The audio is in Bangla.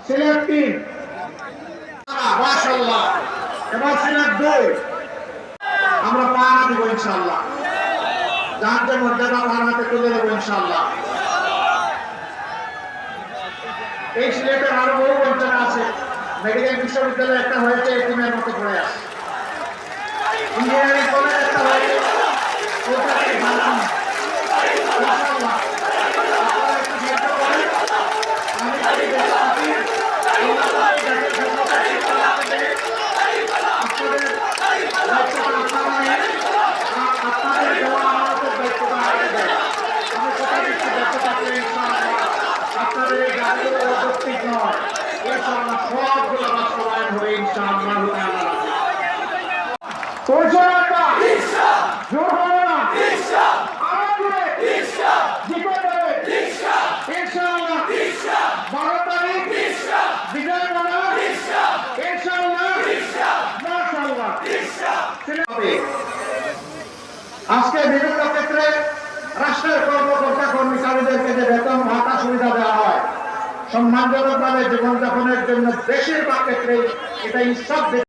সিলেট 3, মাশাআল্লাহ। এবার সিলেট 2, আমরা পাহারা দিব ইনশাআল্লাহ। জানতে মর্যাদা আমার হাতে তুলে দেবো ইনশাআল্লাহ। এই সিলেটের আরো বহু অঞ্চল আছে। মেডিকেল বিশ্ববিদ্যালয় একটা হয়েছে, এতিমের মতো পড়ে আছে। ইঞ্জিনিয়ারিং কলেজ একটা হয়েছে, ওটা থেকে ভালো ইনশাআল্লাহ। আপনারা একটু চেষ্টা করেন। আমি যদি দেশবাসী আপনাদের দায়িত্বটা আপনারা নেন, আপনাদের দেওয়া আমাদের দায়িত্বটা আমাদের দেয়। আমি কথা দিচ্ছি, ব্যর্থ থাকলে ইনশাআল্লাহ আপনাদের এই গাড়িগুলো অযৌক্তিক নয়, ইনশাআল্লাহ সবগুলো বাস্তবায়ন হবে ইনশাআল্লাহ। পরিচালনা জোর হবে না, আমাদের জিতে যাবে ইনশাআল্লাহ। 12 তারিখ বিজয় মালা ইনশাআল্লাহ, মাশাআল্লাহ। আজকে বিভিন্ন ক্ষেত্রে রাষ্ট্রের কর্মকর্তা কর্মচারীদেরকে যে বেতন ভাতা সুবিধা দেওয়া হয় সম্মানজনকভাবে জীবনযাপনের জন্য বেশিরভাগ ক্ষেত্রে এটা ইনসাফ